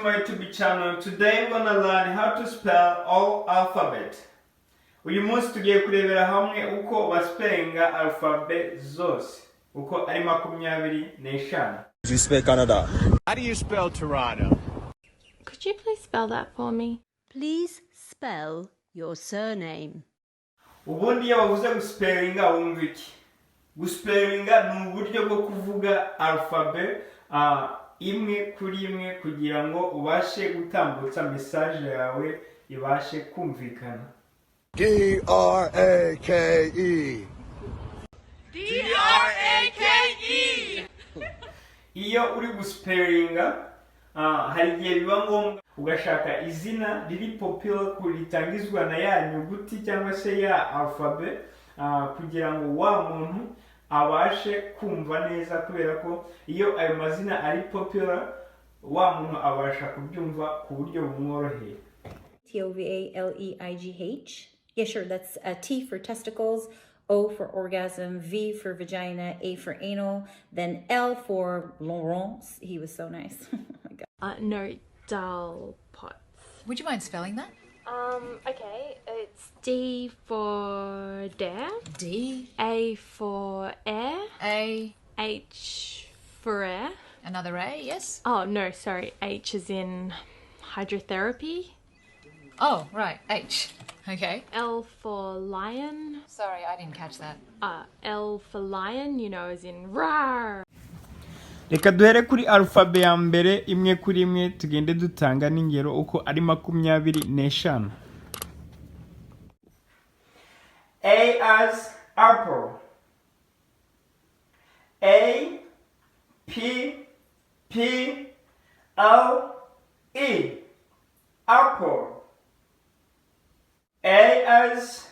to my YouTube channel. Today we're gonna learn how to spell all alphabet. Uyu munsi tugiye kurebera hamwe uko baspellinga alphabet zose. Uko ari 25. Do you spell Canada? How do you spell Toronto? Could you please spell that for me? Please spell your surname. Ubundi iyo bavuze guspellinga wumva iki? Guspellinga ni uburyo bwo kuvuga alphabet imwe kuri imwe kugira ngo ubashe gutambutsa message yawe ibashe kumvikana. D-R-A-K-E. D-R-A-K-E. Iyo uri guspellinga hari igihe biba ngombwa ugashaka izina riri popular kuritangizwa na ya nyuguti cyangwa se ya alphabet kugira ngo wa muntu abashe kumva neza, kubera ko iyo ayo mazina ari popular wa muntu abasha kubyumva ku buryo bumworoheye. T-O-V-A-L-E-I-G-H. Yeah, sure, that's T for testicles, O for orgasm, V for vagina, A for anal, then L for Laurence. He was so nice. Oh my God. No, dull pots. Would you mind spelling that? Okay, it's D for dare. D. A for air. A. H for air. Another A, yes? Oh, no, sorry. H is in hydrotherapy. Oh, right, H. Okay. L for lion. Sorry, I didn't catch that. L for lion, you know, as in rar. Reka duhere kuri alphabet ya mbere imwe kuri imwe tugende dutanga n'ingero uko ari 25. A as apple. A P P L E apple. A as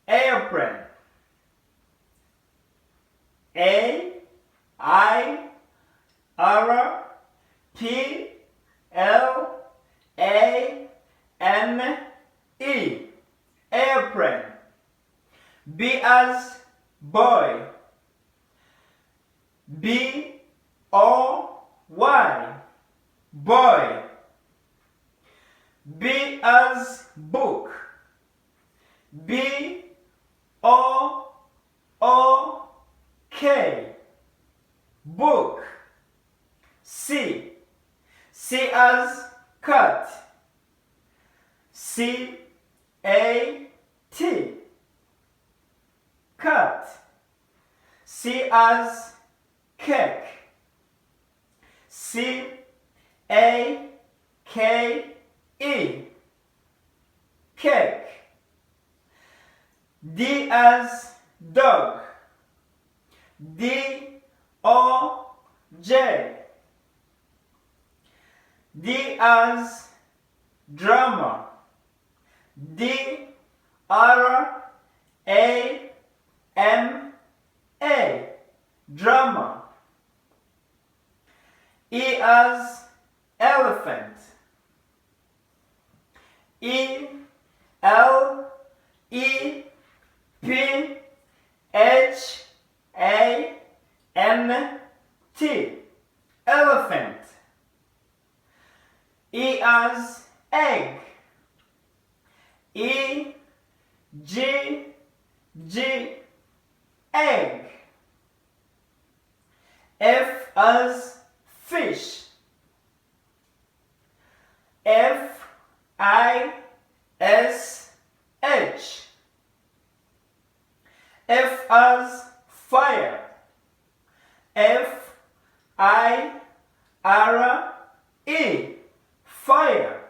airplane. A I R P L A N E airplane. B as boy. B O Y boy. B as book. B O O K book. C as cat. C A T cat. C as cake. C A K E cake. D as dog. D O J. D as drama. D R A M A drama. E as elephant. E L E P H A N T elephant. E as egg. E G G egg. F as fish. F I S H. F as fire. F I R E fire.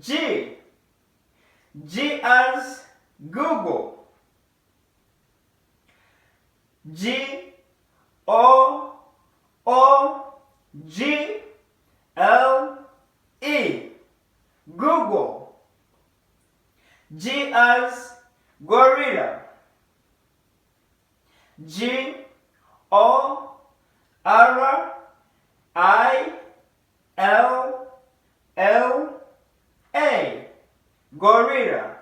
G as Google. G O G L E Google. G as gorilla. G O R I L L A gorilla.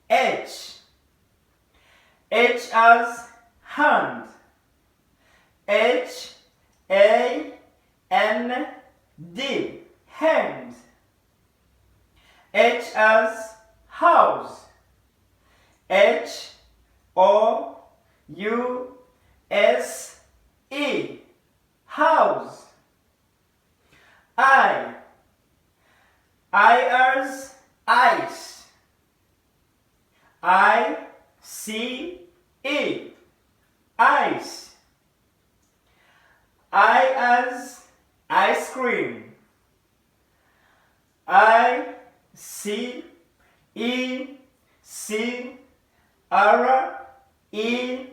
H as hand. H A D, hand. H as house. H O U S E, house. I as ice. I C E, ice. I as ice cream. I C E C R E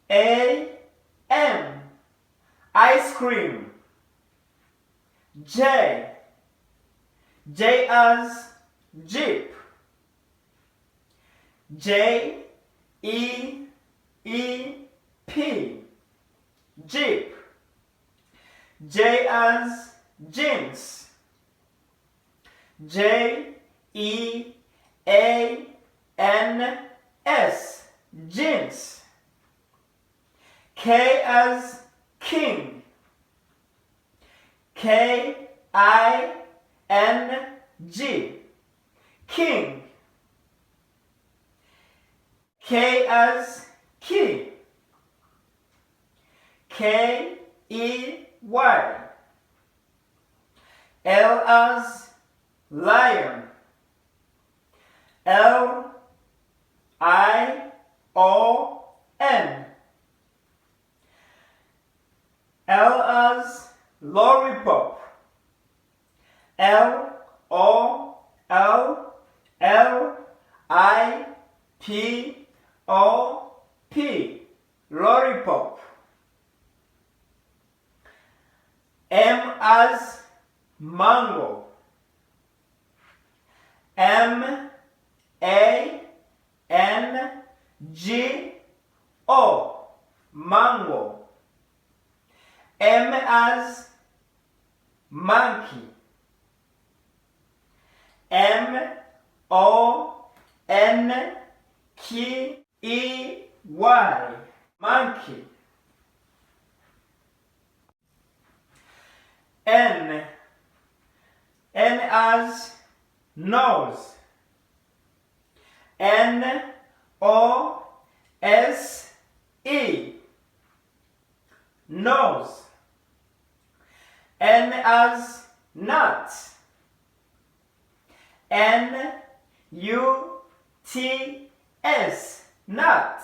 A M, ice cream. J as jeep. J E E P, jeep. J as jeans. J E A N S, jeans. K as king. K I N G, king. K as key. K E Y. L as lion. L I O N. L as lollipop. L O L L I P O P, lollipop. M as mango. M A N G O, mango. M as monkey. M O N K E Y, monkey. N as nose. N O S E, nose. N as nut. N U T S, nut.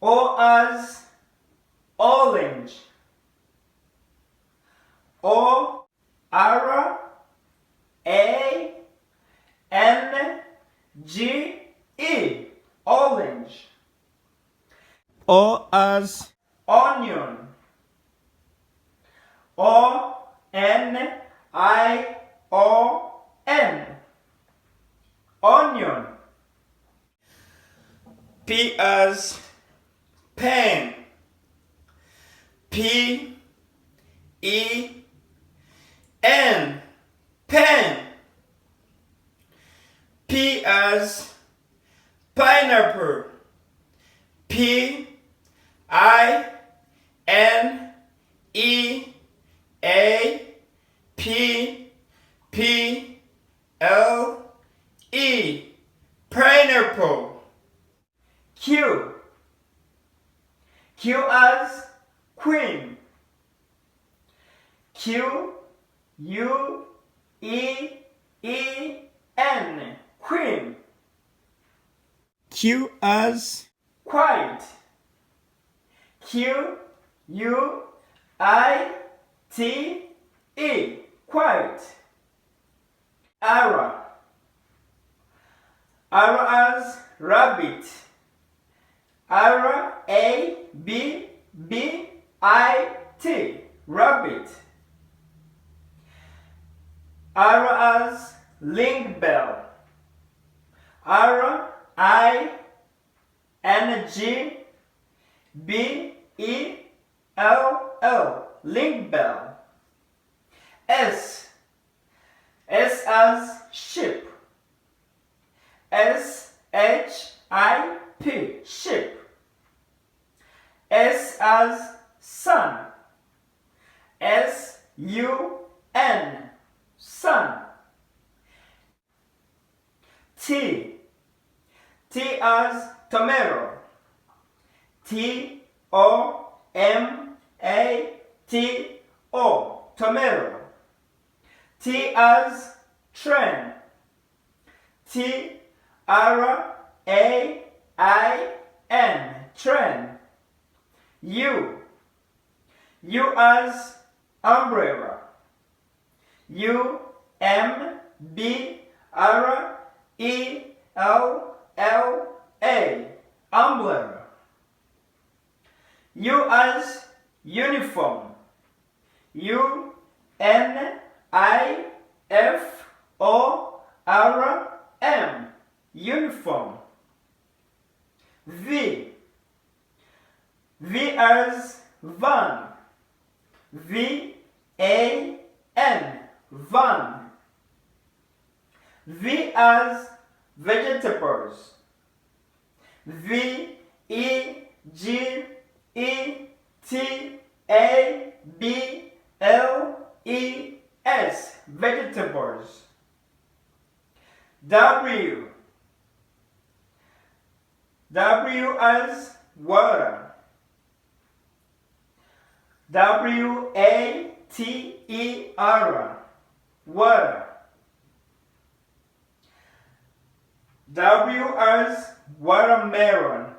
O as orange. O R A N G E, orange. O as onion. O N I O N, onion. P as pen. P E N, pen. P as pineapple. P I N E A P P L E, pineapple. Q as queen. Q U E E N, queen. Q as quiet. Q U I T E, quiet. R as rabbit. R A B B I T, rabbit. R as ring bell. R I N G B E L L, ring bell. S as sheep. S H I P, sheep. S as sun. S-U-N. Sun. T. T as tomato. T-O-M-A-T-O. Tomato. T as train. T-R-A-I-N. Train. U. U as umbrella. U-M-B-R-E-L-L-A. Umbrella. U as uniform. U-N-I-F-O-R-M. Uniform. V. V as van. V-A-N. Van. V as vegetables. V-E-G-E-T-A-B-L-E-S. Vegetables. W. W as water. W-A-T-E-R. Water. W as watermelon.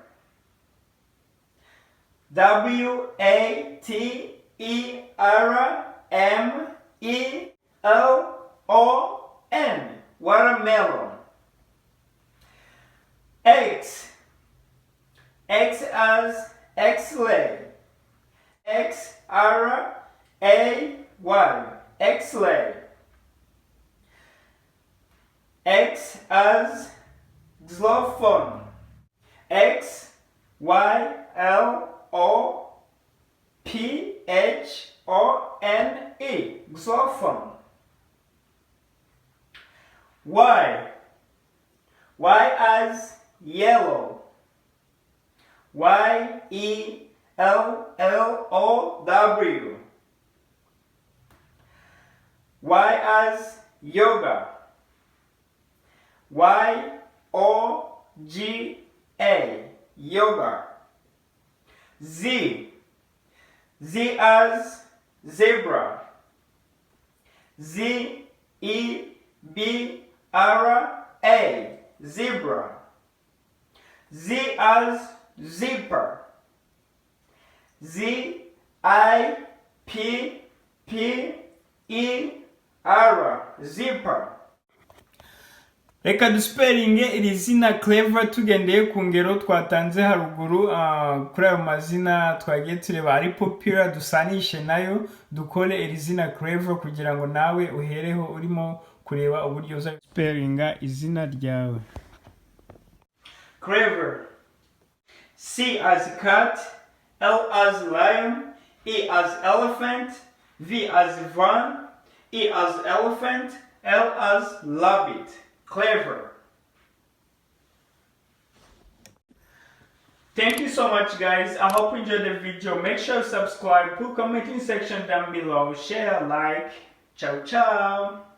W-A-T-E-R-M-E-L-O-N. Watermelon. X. X as X-ray. X-R-A-Y. X-ray. X as Xylophone. X-Y-L-O-P-H-O-N-E. Xylophone. Y. Y as yellow. Y-E-L-L-O-W. Y as yoga. Y-O-G-A. Yoga. Z. Z as zebra. Z-E-B-R-A. Zebra. Z as zipper. Z-I-P-P-E-R. Zipper. Reka duspellinge iri zina clever tugendeye ku ngero twatanze haruguru kuri ayo mazina twagiye tureba ari popular, dusanishe nayo dukore iri zina clever kugira ngo nawe uhereho urimo kureba uburyo uza spellinga izina ryawe. Clever. C as cat, L as lion, E as elephant, V as van, E as elephant, L as rabbit. Clever. Thank you so much, guys. I hope you enjoyed the video. Make sure to subscribe, put comment in section down below, share, like. Ciao ciao.